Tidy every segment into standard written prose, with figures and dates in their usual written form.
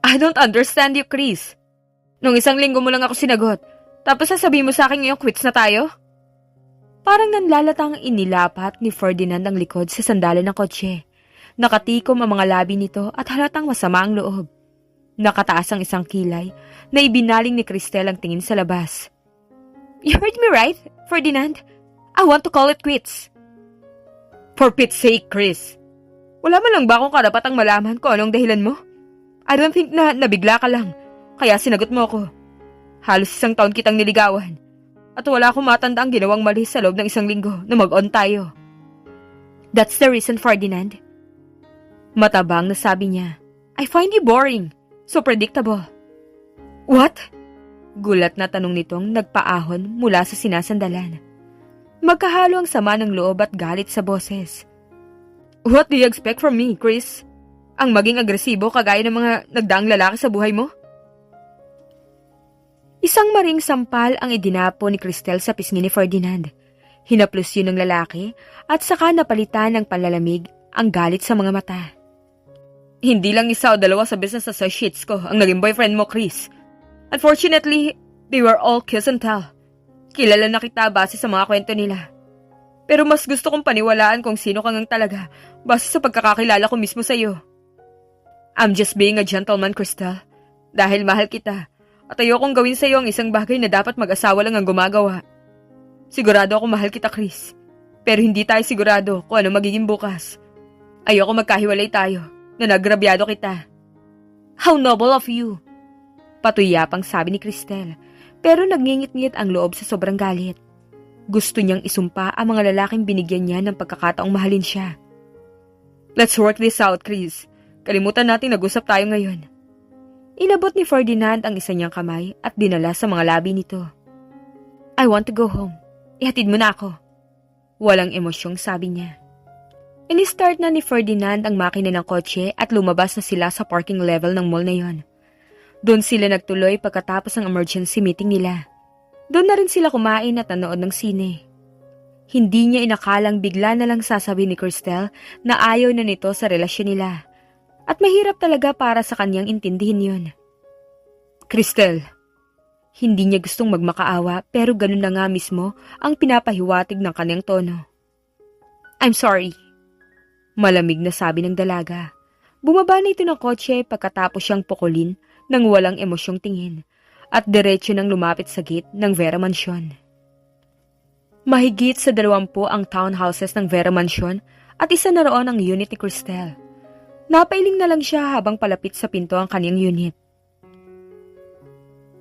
I don't understand you, Chris. Nung isang linggo mo lang ako sinagot, tapos sasabihin mo sa akin ngayong quits na tayo? Parang nanlalatang inilapat ni Ferdinand ang likod sa sandalan ng kotse. Nakatikom ang mga labi nito at halatang masama ang loob. Nakataas ang isang kilay na ibinaling ni Cristel ang tingin sa labas. You heard me right, Ferdinand? I want to call it quits. For Pete's sake, Chris. Wala man lang ba akong karapatang malaman kung anong dahilan mo? I don't think na nabigla ka lang, kaya sinagot mo ako. Halos 1 taon kitang niligawan. At wala akong matanda ang ginawang mali sa loob ng 1 linggo na mag-on tayo. That's the reason, Ferdinand. Matabang na sabi niya. I find you boring. So predictable. What? Gulat na tanong nitong nagpaahon mula sa sinasandalan. Magkahalo ang sama ng loob at galit sa boses. What do you expect from me, Chris? Ang maging agresibo kagaya ng mga nagdaang lalaki sa buhay mo? Isang maring sampal ang idinapo ni Cristel sa pisngi ni Ferdinand. Hinaplos yun ng lalaki at saka napalitan ng panlalamig ang galit sa mga mata. Hindi lang 1 o 2 sa business associates ko ang naging boyfriend mo, Chris. Unfortunately, they were all kiss and tell. Kilala na kita base sa mga kwento nila. Pero mas gusto kong paniwalaan kung sino ka ngang talaga base sa pagkakakilala ko mismo sa iyo. I'm just being a gentleman, Cristel. Dahil mahal kita. At ayokong gawin sa iyo ang isang bagay na dapat mag-asawa lang ang gumagawa. Sigurado ako mahal kita, Chris. Pero hindi tayo sigurado kung ano magiging bukas. Ayoko magkahiwalay tayo na nagrabyado kita. How noble of you! Patuyapang sabi ni Cristel, pero nagngingit-ngit ang loob sa sobrang galit. Gusto niyang isumpa ang mga lalaking binigyan niya ng pagkakataong mahalin siya. Let's work this out, Chris. Kalimutan natin nag-usap tayo ngayon. Inabot ni Ferdinand ang isa niyang kamay at dinala sa mga labi nito. I want to go home. Ihatid mo na ako. Walang emosyong sabi niya. Ini-start na ni Ferdinand ang makina ng kotse at lumabas na sila sa parking level ng mall na yon. Doon sila nagtuloy pagkatapos ng emergency meeting nila. Doon na rin sila kumain at nanood ng sine. Hindi niya inakalang bigla na lang sasabihin ni Cristel na ayaw na nito sa relasyon nila. At mahirap talaga para sa kanyang intindihin yun. Cristel, hindi niya gustong magmakaawa pero ganun na nga mismo ang pinapahiwatig ng kanyang tono. I'm sorry. Malamig na sabi ng dalaga. Bumaba na ito ng kotse pagkatapos siyang pukulin ng walang emosyong tingin at diretso nang lumapit sa gate ng Vera Mansion. Mahigit sa 20 ang townhouses ng Vera Mansion at isa na roon ang unit ni Cristel. Napailing na lang siya habang palapit sa pinto ang kanyang unit.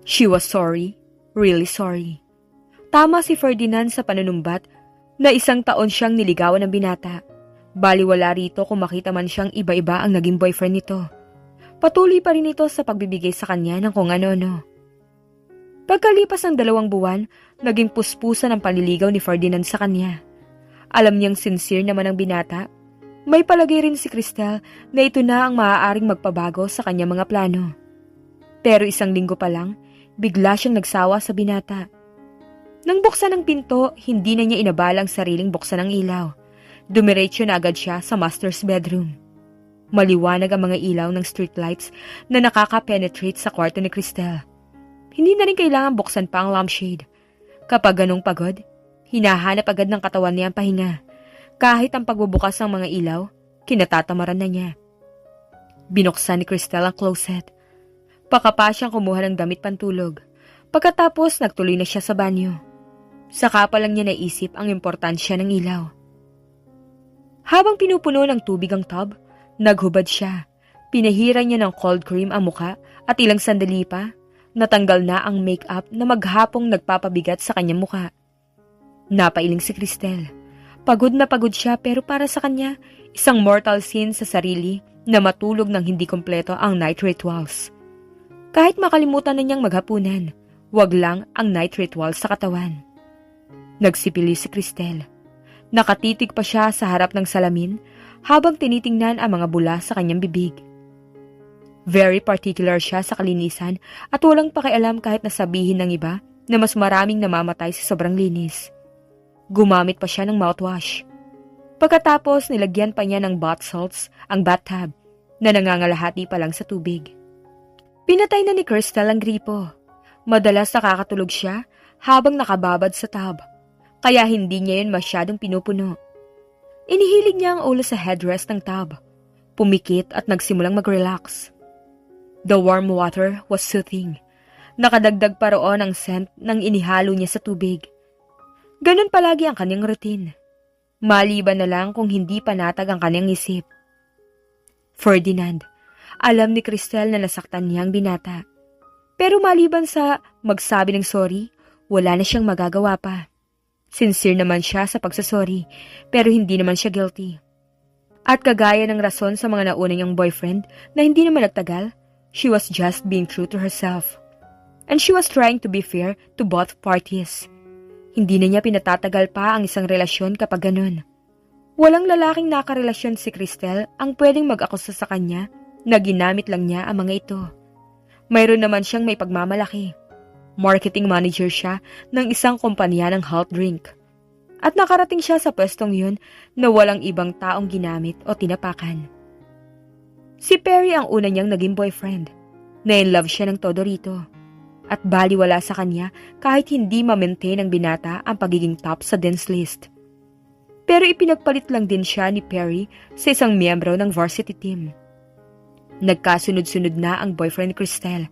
She was sorry, really sorry. Tama si Ferdinand sa panunumbat na 1 taon siyang niligawan ng binata. Baliwala rito kung makita man siyang iba-iba ang naging boyfriend nito. Patuloy pa rin ito sa pagbibigay sa kanya ng kung ano-ano. Pagkalipas ng 2 buwan, naging puspusan ang panliligaw ni Ferdinand sa kanya. Alam niyang sincere naman ang binata. May palagay rin si Cristel na ito na ang maaaring magpabago sa kanyang mga plano. Pero 1 linggo pa lang, bigla siyang nagsawa sa binata. Nang buksan ang pinto, hindi na niya inabalang sariling buksan ang ilaw. Dumiretso na agad siya sa master's bedroom. Maliwanag ang mga ilaw ng streetlights na nakaka-penetrate sa kwarto ni Cristel. Hindi na rin kailangan buksan pa ang lampshade. Kapag ganong pagod, hinahanap agad ng katawan niya ang pahinga. Kahit ang pagbubukas ng mga ilaw, kinatatamaran na niya. Binuksan ni Cristel ang closet. Pakapa siyang kumuha ng damit pantulog. Pagkatapos, nagtuloy na siya sa banyo. Saka pa lang niya naisip ang importansya ng ilaw. Habang pinupuno ng tubig ang tub, naghubad siya. Pinahira niya ng cold cream ang muka at ilang sandali pa, natanggal na ang make-up na maghapong nagpapabigat sa kanyang muka. Napailing si Cristel. Pagod na pagod siya pero para sa kanya, isang mortal sin sa sarili na matulog ng hindi kompleto ang night rituals. Kahit makalimutan na niyang maghapunan, wag lang ang night rituals sa katawan. Nagsipili si Cristel. Nakatitig pa siya sa harap ng salamin habang tinitingnan ang mga bula sa kanyang bibig. Very particular siya sa kalinisan at walang pakialam kahit nasabihin ng iba na mas maraming namamatay sa sobrang linis. Gumamit pa siya ng mouthwash. Pagkatapos nilagyan pa niya ng bath salts ang bathtub na nangangalahati pa lang sa tubig. Pinatay na ni Crystal ang gripo. Madalas nakakatulog siya habang nakababad sa tub, kaya hindi niya yun masyadong pinupuno. Inihilig niya ang ulo sa headrest ng tub, pumikit at nagsimulang mag-relax. The warm water was soothing. Nakadagdag pa roon ang scent ng inihalo niya sa tubig. Ganun palagi ang kanyang routine. Maliban na lang kung hindi panatag ang kanyang isip. Ferdinand, alam ni Crystal na nasaktan niya ang binata. Pero maliban sa magsabi ng sorry, wala na siyang magagawa pa. Sincere naman siya sa pagsasorry, pero hindi naman siya guilty. At kagaya ng rason sa mga nauna niyang boyfriend na hindi naman nagtagal, she was just being true to herself. And she was trying to be fair to both parties. Hindi na niya pinatatagal pa ang isang relasyon kapag ganun. Walang lalaking nakarelasyon si Crystal ang pwedeng mag-akusa sa kanya na ginamit lang niya ang mga ito. Mayroon naman siyang may pagmamalaki. Marketing manager siya ng isang kumpanya ng health drink. At nakarating siya sa pwestong yun na walang ibang taong ginamit o tinapakan. Si Perry ang una niyang naging boyfriend. Na-in-love siya ng todo rito. At baliwala sa kanya kahit hindi ma-maintain ng binata ang pagiging top sa dance list. Pero ipinagpalit lang din siya ni Perry sa isang miyembro ng varsity team. Nagkasunod-sunod na ang boyfriend ni Crystal.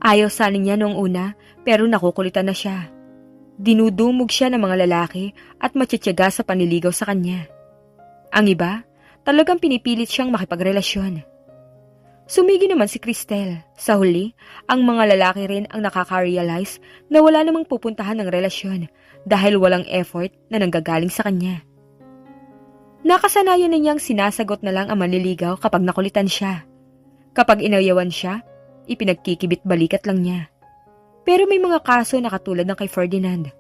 Ayaw sana niya noong una pero nakukulitan na siya. Dinudumog siya ng mga lalaki at matitiyaga sa panliligaw sa kanya. Ang iba, talagang pinipilit siyang makipagrelasyon. Sumigi naman si Crystal. Sa huli, ang mga lalaki rin ang nakaka-realize na wala namang pupuntahan ng relasyon dahil walang effort na nanggagaling sa kanya. Nakasanayan na niyang sinasagot na lang ang manliligaw kapag nakulitan siya. Kapag inayawan siya, ipinagkikibit balikat lang niya. Pero may mga kaso na katulad ng kay Ferdinand.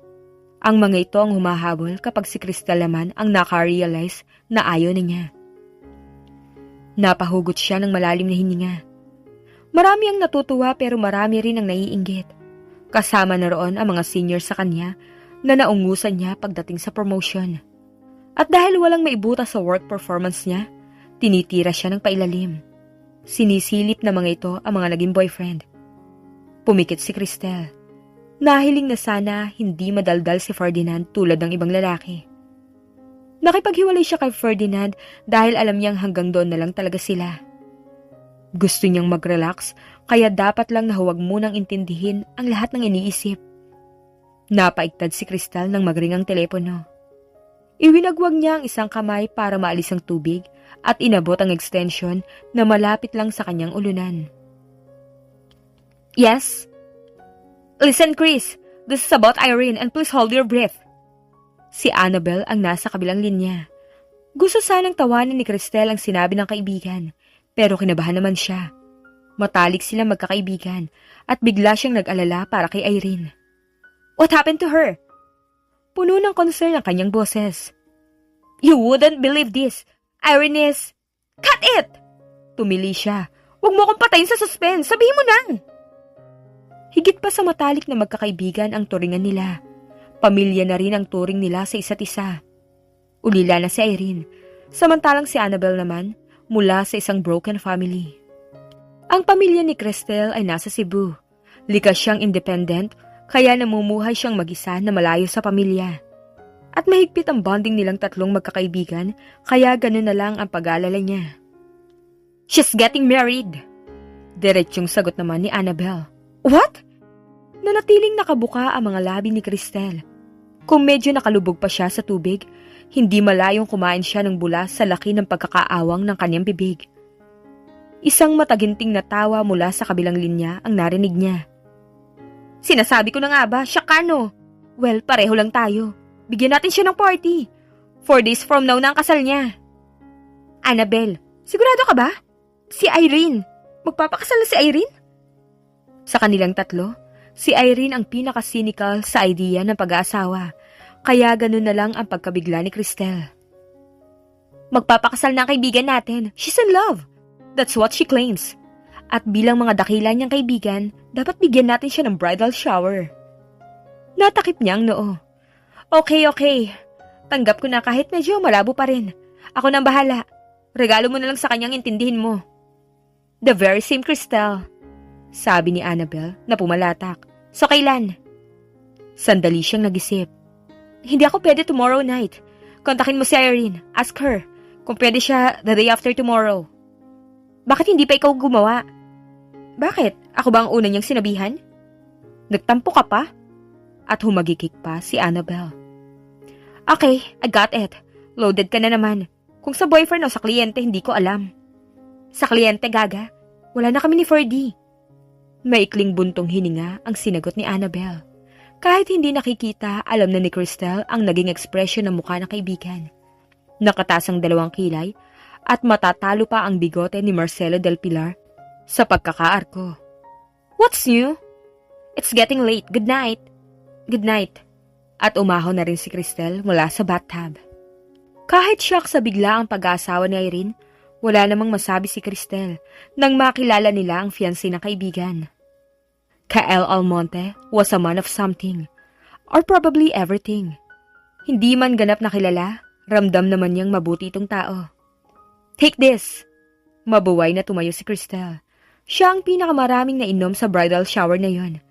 Ang mga ito ang humahabol kapag si Crystal naman ang naka-realize na ayaw na niya. Napahugot siya ng malalim na hininga. Marami ang natutuwa pero marami rin ang naiinggit. Kasama na roon ang mga senior sa kanya na naungusan niya pagdating sa promotion. At dahil walang maibuta sa work performance niya, tinitira siya ng pailalim. Sinisilip na mga ito ang mga naging boyfriend. Pumikit si Crystal. Nahiling na sana hindi madaldal si Ferdinand tulad ng ibang lalaki. Nakipaghiwalay siya kay Ferdinand dahil alam niyang hanggang doon na lang talaga sila. Gusto niyang mag-relax kaya dapat lang na huwag munang intindihin ang lahat ng iniisip. Napaigtad si Crystal nang magring ang telepono. Iwinagwag niya ang isang kamay para maalis ang tubig at inabot ang extension na malapit lang sa kanyang ulunan. Yes? Listen, Chris. This is about Irene and please hold your breath. Si Annabel ang nasa kabilang linya. Gusto sanang tawanan ni Crystal ang sinabi ng kaibigan, pero kinabahan naman siya. Matalik silang magkakaibigan at bigla siyang nag-alala para kay Irene. What happened to her? Puno ng concern ang kanyang boses. You wouldn't believe this. Irene is... Cut it! Tumili siya. Huwag mo akong patayin sa suspense. Sabihin mo na! Higit pa sa matalik na magkakaibigan ang turingan nila. Pamilya na rin ang turing nila sa isa't isa. Ulila na si Irene, samantalang si Annabel naman mula sa isang broken family. Ang pamilya ni Crystal ay nasa Cebu. Likas siyang independent, kaya namumuhay siyang mag-isa na malayo sa pamilya. At mahigpit ang bonding nilang tatlong magkakaibigan, kaya ganun na lang ang pag-aalala niya. She's getting married! Diretsyong sagot naman ni Annabel. What? Nanatiling nakabuka ang mga labi ni Crystal. Kung medyo nakalubog pa siya sa tubig, hindi malayong kumain siya ng bula sa laki ng pagkakaawang ng kanyang bibig. Isang mataginting na tawa mula sa kabilang linya ang narinig niya. Sinasabi ko na nga ba, siya kano? Well, pareho lang tayo. Bigyan natin siya ng party. 4 days from now na ang kasal niya. Annabel, sigurado ka ba? Si Irene. Magpapakasal na si Irene? Sa kanilang tatlo, si Irene ang pinaka-cynical sa idea ng pag-aasawa, kaya ganun na lang ang pagkabigla ni Crystal. Magpapakasal na ang kaibigan natin. She's in love. That's what she claims. At bilang mga dakila niyang kaibigan, dapat bigyan natin siya ng bridal shower. Natakip niya ang noo. Okay. Tanggap ko na kahit medyo malabo pa rin. Ako nang bahala. Regalo mo na lang sa kanyang intindihin mo. The very same Crystal. sabi ni Annabelle na pumalatak. So kailan? Sandali siyang nag-isip. Hindi ako pwede tomorrow night. Kontakin mo si Irene. Ask her kung pwede siya the day after tomorrow. Bakit hindi pa ikaw gumawa? Bakit? Ako ba ang una niyang sinabihan? Nagtampo ka pa? At humagikik pa si Annabelle. Okay, I got it. Loaded ka na naman. Kung sa boyfriend o sa kliyente, hindi ko alam. Sa kliyente, gaga. Wala na kami ni Ferdy. Maikling buntong hininga ang sinagot ni Annabelle. Kahit hindi nakikita, alam na ni Cristel ang naging ekspresyon ng mukha ng kaibigan. Nakataas ang dalawang kilay at matatalo pa ang bigote ni Marcelo del Pilar sa pagkakaarko. What's new? It's getting late. Good night. Good night. At umahon na rin si Cristel mula sa bathtub. Kahit shock sa bigla ang pag-aasawa ni Irene, wala namang masabi si Cristel nang makilala nila ang fiancé ng kaibigan. Kael Almonte was a man of something, or probably everything. Hindi man ganap na kilala, ramdam naman niyang mabuti itong tao. Take this! Mabuway na tumayo si Cristel. Siya ang pinakamaraming nainom sa bridal shower na yon.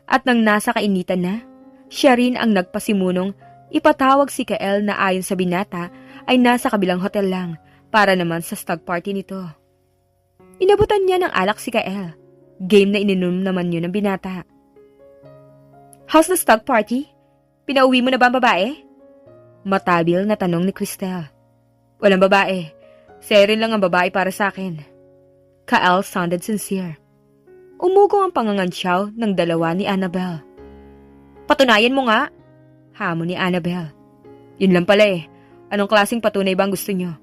At nang nasa kainitan na, siya rin ang nagpasimunong ipatawag si Kael na ayon sa binata ay nasa kabilang hotel lang para naman sa stag party nito. Inabutan niya ng alak si Kael. Game na ininom naman yun ng binata. How's the stag party? Pinauwi mo na ba ang babae? Matabil na tanong ni Cristel. Walang babae. Si Irene lang ang babae para sa akin. Kael sounded sincere. Umugong ang pangangansyaw ng dalawa ni Annabelle. Patunayan mo nga, hamon ni Annabelle. Yun lang pala eh. Anong klaseng patunay ba ang gusto nyo?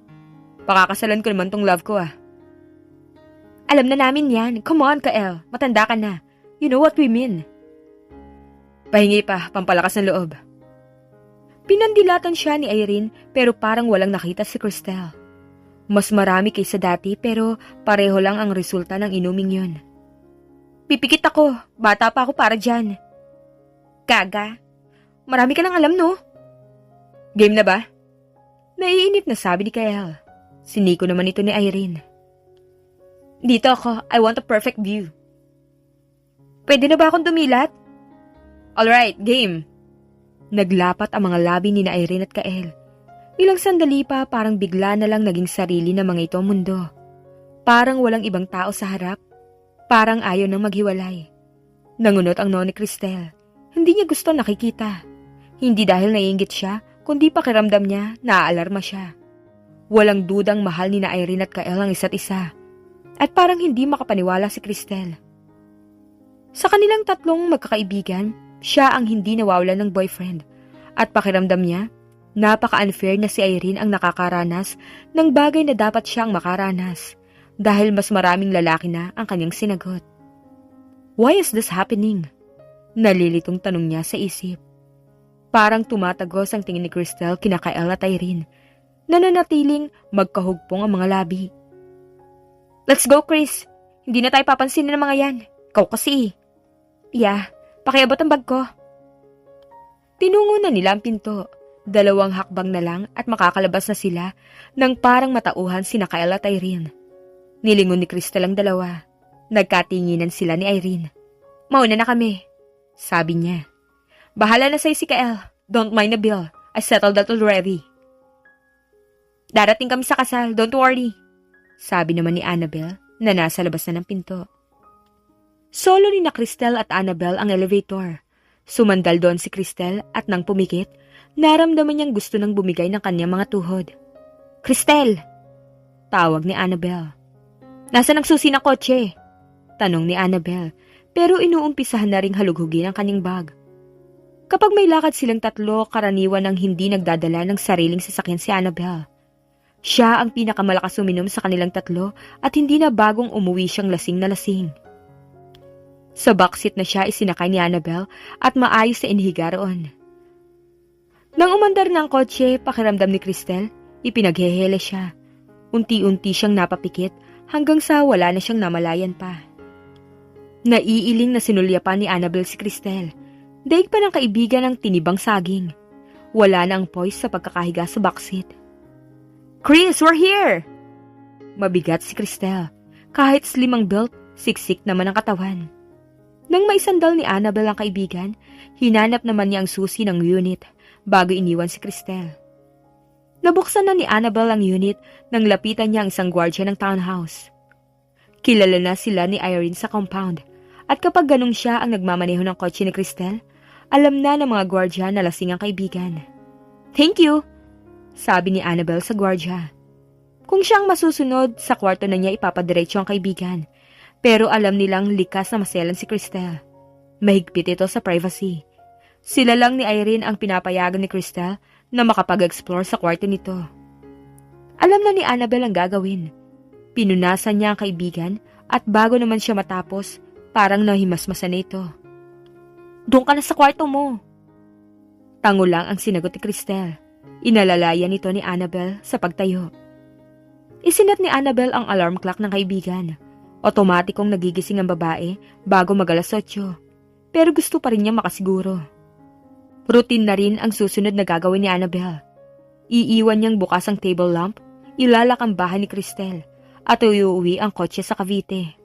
Pakakasalan ko naman tong love ko ah. Alam na namin yan. Come on, Kael. Matanda ka na. You know what we mean. Pahingi pa, pampalakas ng loob. Pinandilatan siya ni Irene pero parang walang nakita si Cristel. Mas marami kaysa dati pero pareho lang ang resulta ng inuming yun. Pipikit ako. Bata pa ako para dyan. Gaga. Marami ka nang alam, no? Game na ba? Naiinip na sabi ni Kael. Siniko naman ito ni Irene. Dito ako. I want a perfect view. Pwede na ba akong dumilat? Alright, game. Naglapat ang mga labi ni Irene at Kael. Ilang sandali pa parang bigla na lang naging sarili ng mga ito ang mundo. Parang walang ibang tao sa harap. Parang ayaw nang maghiwalay. Nangunot ang noo ni Cristel. Hindi niya gusto nakikita. Hindi dahil naiinggit siya, kundi pakiramdam niya naaalarma siya. Walang dudang mahal ni Irene at Kael ang isa't isa. At parang hindi makapaniwala si Cristel. Sa kanilang tatlong magkakaibigan, siya ang hindi nawawalan ng boyfriend. At pakiramdam niya, napaka-unfair na si Irene ang nakakaranas ng bagay na dapat siyang makaranas. Dahil mas maraming lalaki na ang kanyang sinagot. Why is this happening? Nalilitong tanong niya sa isip. Parang tumatagos ang tingin ni Cristel kina Kael at Irene. Nananatiling magkahugpong ang mga labi. Let's go, Chris. Hindi na tayo papansin ng mga yan. Ikaw kasi. Yeah, pakiabot ang bag ko. Tinungo na nila ang pinto. 2 hakbang na lang at makakalabas na sila nang parang matauhan sina Kael at Irene. Nilingon ni Cristel ang dalawa. Nagkatinginan sila ni Irene. Mauna na kami, sabi niya. Bahala na sa'yo si Kael. Don't mind the bill. I settled that already. Darating kami sa kasal. Don't worry, sabi naman ni Annabelle na nasa labas na ng pinto. Solo ni na Cristel at Annabelle ang elevator. Sumandal doon si Cristel at nang pumikit, naramdaman niyang gusto nang bumigay ng kanyang mga tuhod. Cristel! Tawag ni Annabelle. Nasaan ang susi ng kotse? Tanong ni Annabelle, pero inuumpisahan na ring halughugin ang kanyang bag. Kapag may lakad silang tatlo, karaniwan ang hindi nagdadala ng sariling sasakyan si Annabelle. Siya ang pinakamalakas uminom sa kanilang tatlo at hindi na bagong umuwi siyang lasing na lasing. Sa backseat na siya isinakay ni Annabelle at maayos na inihiga roon. Nang umandar ng kotse, pakiramdam ni Cristel, ipinaghehele siya. Unti-unti siyang napapikit hanggang sa wala na siyang namalayan pa. Naiiling na sinulyapan ni Annabelle si Cristel. Daig pa ng kaibigan ang tinibang saging. Wala na ang poise sa pagkakahiga sa backseat. Chris, we're here! Mabigat si Cristel. Kahit slim ang build, Siksik naman ang katawan. Nang maisandal ni Annabel ang kaibigan, hinanap naman niya ang susi ng unit bago iniwan si Cristel. Nabuksan na ni Annabel ang unit nang lapitan niya ang isang gwardiya ng townhouse. Kilala na sila ni Irene sa compound at kapag ganun siya ang nagmamaneho ng kotse ni Cristel, alam na ng mga gwardiya na lasing ang kaibigan. "Thank you," sabi ni Annabel sa gwardiya. Kung siyang masusunod, sa kwarto na niya ipapadiretso ang kaibigan. Pero alam nilang likas na maselan si Cristel. Mahigpit ito sa privacy. Sila lang ni Irene ang pinapayagan ni Cristel na makapag-explore sa kwarto nito. Alam na ni Annabel ang gagawin. Pinunasan niya ang kaibigan at bago naman siya matapos, parang nahimasmasan na ito. "Doon ka na sa kwarto mo." Tango lang ang sinagot ni Cristel. Inalalayan nito ni Annabel sa pagtayo. Isinat ni Annabel ang alarm clock ng kaibigan. Otomatikong nagigising ang babae bago mag-alas 8. Pero gusto pa rin niya makasiguro. Routine na rin ang susunod na gagawin ni Annabel. Iiwan niyang bukas ang table lamp, ilalak ang bahay ni Cristel, at iuwi ang kotse sa Cavite.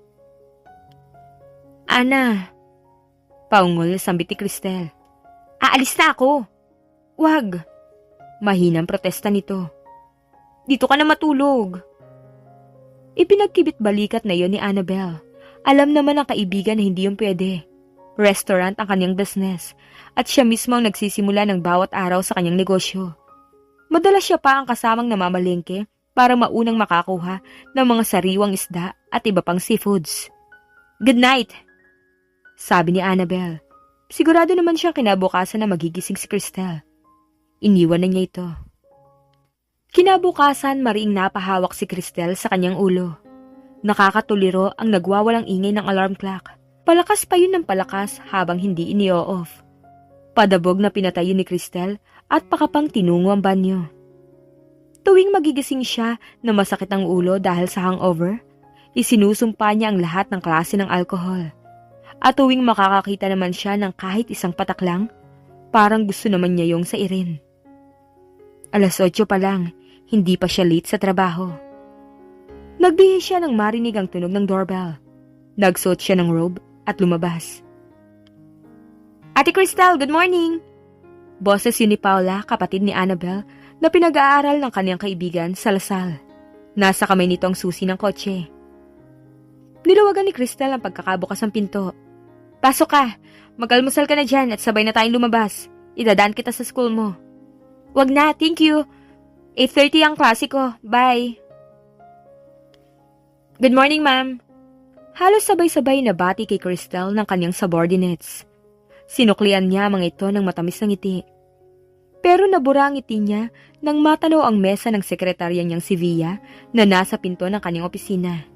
"Ana," paungol na sambit ni Cristel. "Aalis na ako." "Wag." Mahinang protesta nito. "Dito ka na matulog." Ipinagkibit balikat na yon ni Annabel. Alam naman ng kaibigan na hindi yung pwede. Restaurant ang kanyang business at siya mismo ang nagsisimula ng bawat araw sa kanyang negosyo. Madalas siya pa ang kasamang namamalengke para maunang makakuha ng mga sariwang isda at iba pang seafoods. "Good night," sabi ni Annabel. Sigurado naman siyang kinabukasan na magigising si Cristel. Iniwan na niya ito. Kinabukasan, mariing napahawak si Cristel sa kanyang ulo. Nakakatuliro ang nagwawalang ingay ng alarm clock. Palakas pa yun ng palakas habang hindi ini-off. Padabog na pinatayo ni Cristel at pakapang tinungo ang banyo. Tuwing magigising siya na masakit ang ulo dahil sa hangover, isinusumpa niya ang lahat ng klase ng alkohol. At tuwing makakakita naman siya ng kahit isang patak lang, parang gusto naman niya yung sa Irene. Alas 8 pa lang, hindi pa siya late sa trabaho. Nagbihis siya nang marinig ang tunog ng doorbell. Nagsuot siya ng robe at lumabas. "Ate Cristel, good morning!" Boses yun ni Paula, kapatid ni Annabel, na pinag-aaral ng kanyang kaibigan sa Lasal. Nasa kamay nito ang susi ng kotse. Niluwagan ni Cristel ang pagkakabukas ng pinto. "Pasok ka! Mag-almusal ka na dyan at sabay na tayong lumabas. Idadaan kita sa school mo." "Wag na, thank you. 8:30 ang klase ko. Bye." "Good morning, ma'am." Halos sabay-sabay na bati kay Cristel ng kanyang subordinates. Sinuklian niya mga ito ng matamis na ngiti. Pero nabura ang ngiti niya nang matanaw ang mesa ng sekretarya niyang si Via na nasa pinto ng kanyang opisina.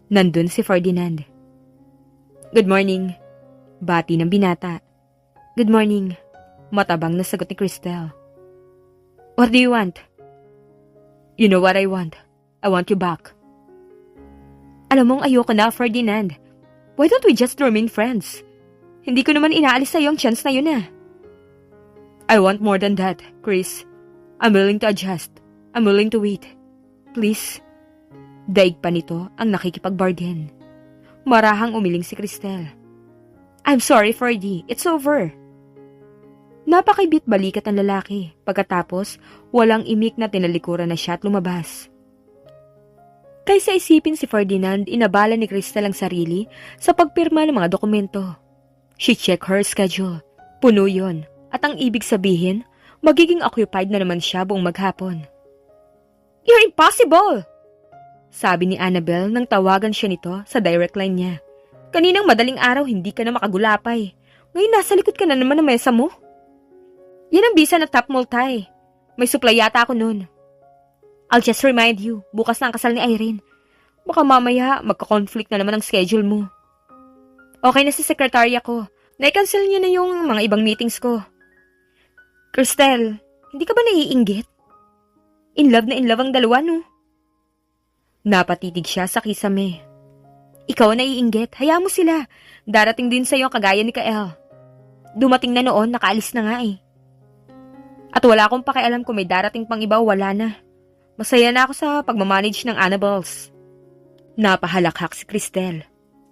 Nandun si Ferdinand. "Good morning," bati ng binata. "Good morning," matabang na sagot ni Cristel. "What do you want?" "You know what I want. I want you back." "Alam mong ayoko na, Ferdinand. Why don't we just remain friends? Hindi ko naman inaalis sa'yo ang chance na yun ah." "I want more than that, Chris. I'm willing to adjust. I'm willing to wait. Please." Daig pa nito ang nakikipag-bargain. Marahang umiling si Cristel. "I'm sorry, Ferdy. It's over." Napakaibit balikat ang lalaki. Pagkatapos, walang imik na tinalikuran na siya at lumabas. Kaysa isipin si Ferdinand, inabala ni Cristel ang sarili sa pagpirma ng mga dokumento. She checked her schedule. Puno yon. At ang ibig sabihin, magiging occupied na naman siya buong maghapon. "You're impossible!" sabi ni Annabel nang tawagan siya nito sa direct line niya. "Kaninang madaling araw hindi ka na makagulapay. Ngayon nasa likod ka na naman ng mesa mo." "Yan ang bisa na top multi. May supply yata ako nun." "I'll just remind you, bukas na ang kasal ni Irene. Baka mamaya magka-conflict na naman ang schedule mo." "Okay na si sekretarya ko. Na-cancel niya na yung mga ibang meetings ko." "Cristel, hindi ka ba naiinggit? In love na in love ang dalawa, no?" Napatitig siya sa kisame. "Ikaw ang naiinggit. Hayaan mo sila. Darating din sa'yo ang kagaya ni Kael. Dumating na noon, nakaalis na nga eh. At wala akong pakialam kung may darating pang iba o wala na. Masaya na ako sa pagmamanage ng Annabels." Napahalakhak si Cristel.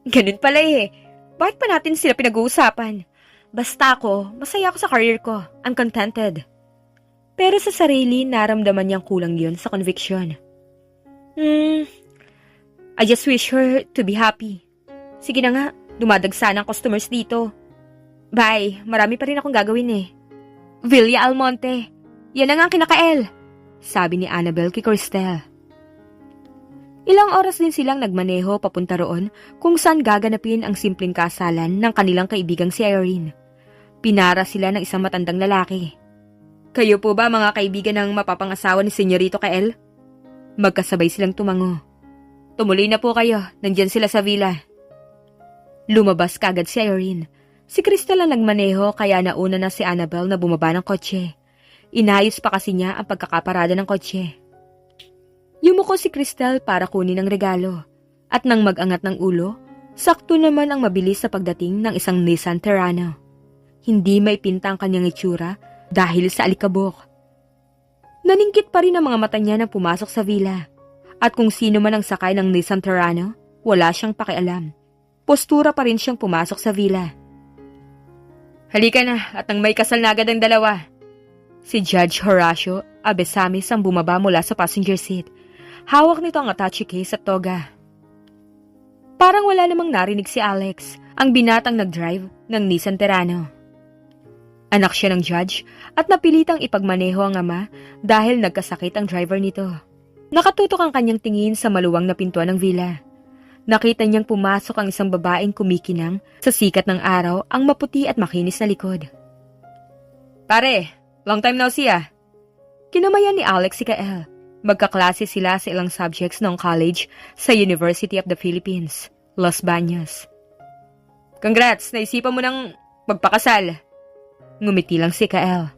Ganun pala eh. Bakit pa natin sila pinag-uusapan? Basta ako, masaya ako sa career ko. I'm contented. Pero sa sarili, naramdaman niyang kulang yun sa conviction. I just wish her to be happy. Sige na nga, dumadagsa ng customers dito. Bye, marami pa rin akong gagawin eh. Villa Almonte, yan na nga ang kinakael, sabi ni Annabel kay Cristel. Ilang oras din silang nagmaneho papunta roon kung saan gaganapin ang simpleng kasalan ng kanilang kaibigang si Irene. Pinara sila ng isang matandang lalaki. Kayo po ba mga kaibigan ng mapapangasawa ni Senyorito Kael? Magkasabay silang tumango. Tumuloy na po kayo, nandyan sila sa villa. Lumabas kaagad si Irene. Si Cristel ang nagmaneho kaya nauna na si Annabel na bumaba ng kotse. Inayos pa kasi niya ang pagkakaparada ng kotse. Yumuko si Cristel para kunin ang regalo. At nang mag-angat ng ulo, sakto naman ang mabilis sa pagdating ng isang Nissan Terrano. Hindi may pinta ang kanyang itsura dahil sa alikabok. Naningkit pa rin ang mga mata niya nang pumasok sa villa. At kung sino man ang sakay ng Nissan Terrano, wala siyang pakialam. Postura pa rin siyang pumasok sa villa. Halika na at nang may kasal na agad ang dalawa. Si Judge Horacio Abesamis ang bumaba mula sa passenger seat. Hawak nito ang attache case at toga. Parang wala namang narinig si Alex, ang binatang nag-drive ng Nissan Terrano. Anak siya ng judge at napilitang ipagmaneho ang ama dahil nagkasakit ang driver nito. Nakatutok ang kanyang tingin sa maluwang na pintuan ng villa. Nakita niyang pumasok ang isang babaeng kumikinang sa sikat ng araw ang maputi at makinis na likod. Pare, long time no see ah. Kinamayan ni Alex si Kael. Magkaklase sila sa ilang subjects noong college sa University of the Philippines, Los Baños. Congrats, naisipan mo nang magpakasal. Ngumiti lang si Kael.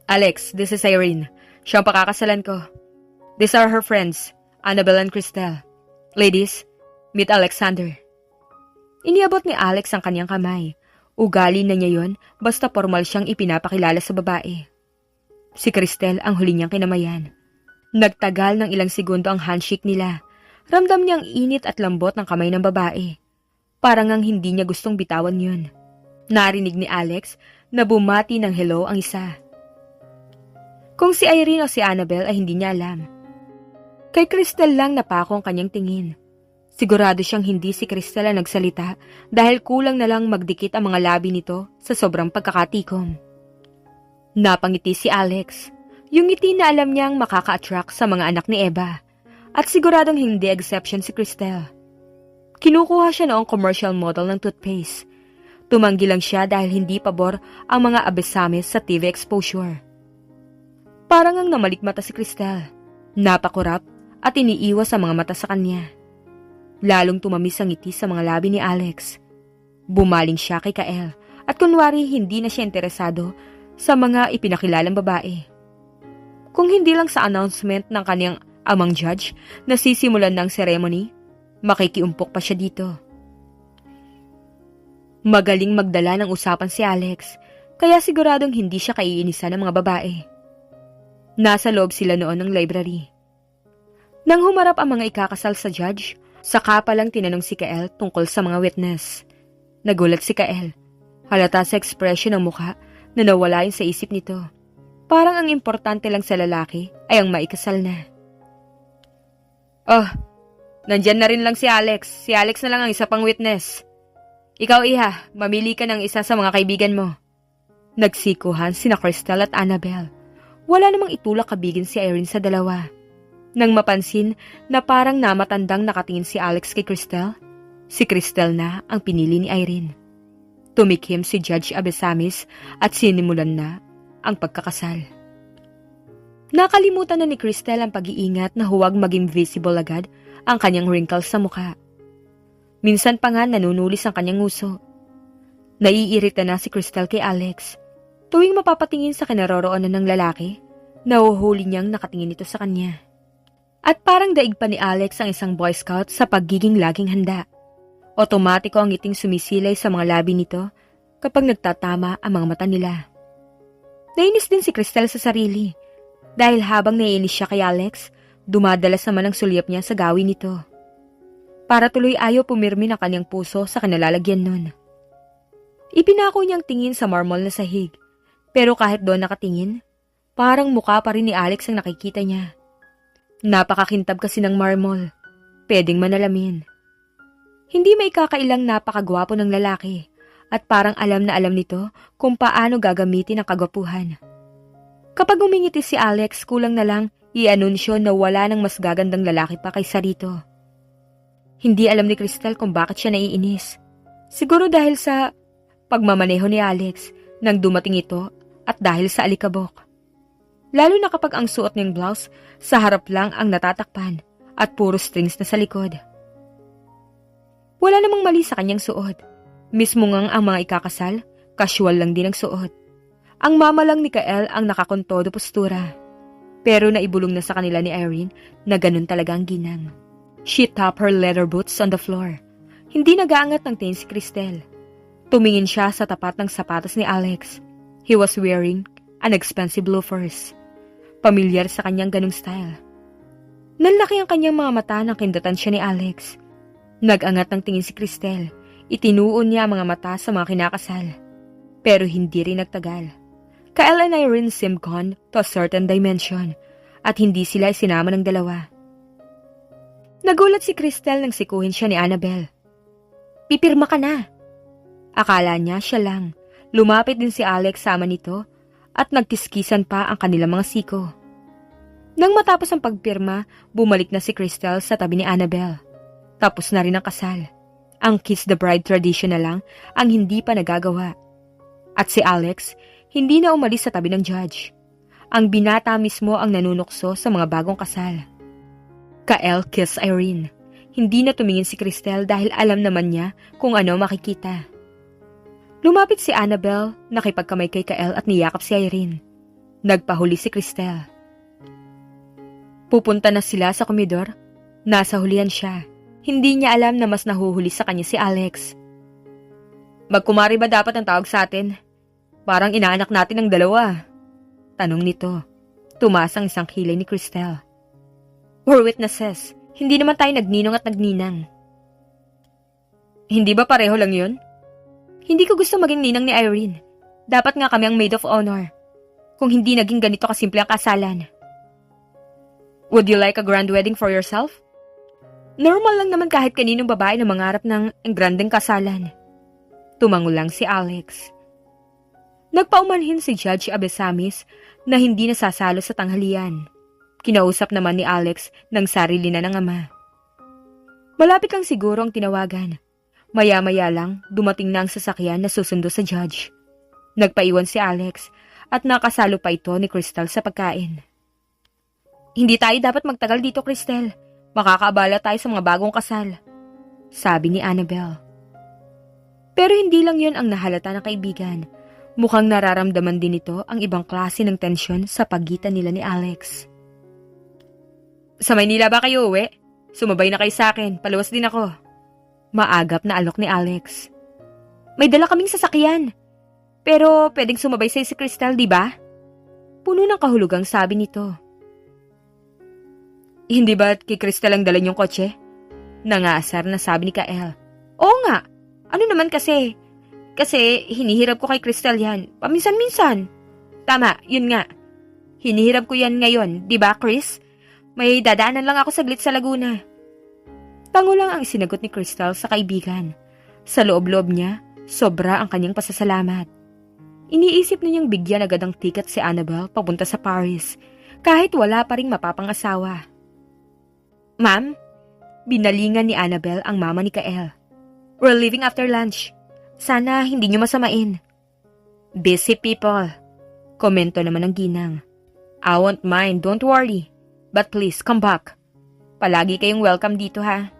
Alex, this is Irene. Siya ang pakakasalan ko. These are her friends, Annabel and Cristel. Ladies, meet Alexander. Iniabot ni Alex ang kanyang kamay. Ugali na niya yon basta formal siyang ipinapakilala sa babae. Si Cristel ang huli niyang kinamayan. Nagtagal ng ilang segundo ang handshake nila. Ramdam niyang init at lambot ng kamay ng babae. Parang ang hindi niya gustong bitawan yun. Narinig ni Alex na bumati ng hello ang isa. Kung si Irene o si Annabel ay hindi niya alam. Kay Cristel lang napako ang kanyang tingin. Sigurado siyang hindi si Cristel ang nagsalita dahil kulang na lang magdikit ang mga labi nito sa sobrang pagkakatikom. Napangiti si Alex, yung ngiti na alam niyang makaka-attract sa mga anak ni Eva, at siguradong hindi exception si Cristel. Kinukuha siya noong commercial model ng toothpaste. Tumanggi lang siya dahil hindi pabor ang mga abesamis sa TV exposure. Parang ang namalikmata si Cristel, napakurap at iniiwas ang mga mata sa kanya. Lalong tumamis ang ngiti sa mga labi ni Alex. Bumaling siya kay Kael at kunwari hindi na siya interesado sa mga ipinakilalang babae. Kung hindi lang sa announcement ng kanyang amang judge na sisimulan ng ceremony, makikiumpok pa siya dito. Magaling magdala ng usapan si Alex, kaya siguradong hindi siya kaiinisan ng mga babae. Nasa loob sila noon ng library. Nang humarap ang mga ikakasal sa judge, saka palang tinanong si Kael tungkol sa mga witness. Nagulat si Kael. Halata sa ekspresyon ng mukha na nawala yun sa isip nito. Parang ang importante lang sa lalaki ay ang maikasal na. Oh, nandyan na rin lang si Alex. Si Alex na lang ang isa pang witness. Ikaw, Iha, mamili ka ng isa sa mga kaibigan mo. Nagsikuhan sina Cristel at Annabel. Wala namang itulak kabigin si Irene sa dalawa. Nang mapansin na parang namatandang nakatingin si Alex kay Cristel, si Cristel na ang pinili ni Irene. Tumikim si Judge Abesamis at sinimulan na ang pagkakasal. Nakalimutan na ni Cristel ang pag-iingat na huwag maging visible agad ang kanyang wrinkles sa mukha. Minsan pa nga nanunulis ang kanyang nguso. Naiirita na si Cristel kay Alex. Tuwing mapapatingin sa kinaroroonan ng lalaki, nahuhuli niyang nakatingin ito sa kanya. At parang daig pa ni Alex ang isang Boy Scout sa pagiging laging handa. Otomatiko ang ngiting sumisilay sa mga labi nito kapag nagtatama ang mga mata nila. Nainis din si Cristel sa sarili dahil habang naiinis siya kay Alex, dumadalas naman ang sulyap niya sa gawin nito. para tuloy ayaw pumirmi ng kanyang puso sa kanalalagyan nun. Ipinako niyang tingin sa marmol na sahig, pero kahit doon nakatingin, parang mukha pa rin ni Alex ang nakikita niya. Napakakintab kasi ng marmol, pwedeng manalamin. Hindi may kakailang napakagwapo ng lalaki at parang alam na alam nito kung paano gagamitin ang kagwapuhan. Kapag umingiti si Alex, kulang na lang i-anunsyo na wala nang mas gagandang lalaki pa kaysa rito. Hindi alam ni Crystal kung bakit siya naiinis. Siguro dahil sa pagmamaneho ni Alex nang dumating ito at dahil sa alikabok. Lalo na kapag ang suot niyang blouse sa harap lang ang natatakpan at puro strings na sa likod. Wala namang mali sa kanyang suot. Mismo ngang ang mga ikakasal, casual lang din ang suot. Ang mama lang ni Kael ang nakakontodo postura. Pero naibulong na sa kanila ni Irene na ganun talaga ang ginang. She tapped her leather boots on the floor. Hindi nag-aangat ng tingin si Cristel. Tumingin siya sa tapat ng sapatos ni Alex. He was wearing an expensive loafers. Pamilyar sa kanyang ganung style. Nanlaki ang kanyang mga mata nang kindatan siya ni Alex. Nag-angat ng tingin si Cristel. Itinuon niya ang mga mata sa mga kinakasal. Pero hindi rin nagtagal. Kael and Irene seemed gone to a certain dimension at hindi sila isinama ng dalawa. Nagulat si Cristel nang sikuhin siya ni Annabel. Pipirma ka na. Akala niya siya lang. Lumapit din si Alex sama nito at nagkiskisan pa ang kanilang mga siko. Nang matapos ang pagpirma, bumalik na si Cristel sa tabi ni Annabel. Tapos na rin ang kasal. Ang kiss the bride tradition na lang ang hindi pa nagagawa. At si Alex, hindi na umalis sa tabi ng judge. Ang binata mismo ang nanunukso sa mga bagong kasal. Kael kiss Irene. Hindi na tumingin si Cristel dahil alam naman niya kung ano makikita. Lumapit si Annabel, nakipagkamay kay Kael at niyakap si Irene. Nagpahuli si Cristel. Pupunta na sila sa komedor. Nasa hulihan siya. Hindi niya alam na mas nahuhuli sa kanya si Alex. Magkumari ba dapat ang tawag sa atin? Parang inaanak natin ang dalawa. Tanong nito. Tumaas ang isang kilay ni Cristel. We're witnesses. Hindi naman tayo nagninong at nagninang. Hindi ba pareho lang yun? Hindi ko gusto maging ninang ni Irene. Dapat nga kami ang maid of honor. Kung hindi naging ganito kasimple ang kasalan. Would you like a grand wedding for yourself? Normal lang naman kahit kaninong babae na mangarap ng grandeng kasalan. Tumango lang si Alex. Nagpaumanhin si Judge Abesamis na hindi nasasalo sa tanghalian. Kinausap naman ni Alex ng sarili na ng ama. Malapit lang siguro ang tinawagan. Maya-maya lang dumating na ang sasakyan na susundo sa judge. Nagpaiwan si Alex at nakasalo pa ito ni Cristel sa pagkain. Hindi tayo dapat magtagal dito, Cristel. Makakaabala tayo sa mga bagong kasal, sabi ni Annabel. Pero hindi lang yun ang nahalata ng kaibigan. Mukhang nararamdaman din ito ang ibang klase ng tensyon sa pagitan nila ni Alex. Sa Maynila ba kayo uwi? Sumabay na kayo sa akin, paluwas din ako. Maagap na alok ni Alex. May dala kaming sasakyan. Pero pwedeng sumabay sa'yo si Cristel, di ba? Puno ng kahulugang sabi nito. Hindi ba kay Cristel ang dalan yung kotse? Nangasar na sabi ni Kael. Oo nga. Ano naman kasi? Kasi hinihirap ko kay Cristel yan. Paminsan-minsan. Tama, yun nga. Hinihirap ko yan ngayon, di ba Chris? May dadaanan lang ako saglit sa Laguna. Tango lang ang sinagot ni Cristel sa kaibigan. Sa loob-loob niya, sobra ang kanyang pasasalamat. Iniisip na niyang bigyan agad ng ticket si Annabel papunta sa Paris, kahit wala pa ring mapapangasawa. Ma'am, binalingan ni Annabel ang mama ni Kael. We're leaving after lunch. Sana hindi niyo masamain. Busy people. Komento naman ng ginang. I won't mind, don't worry. But please, come back. Palagi kayong welcome dito ha.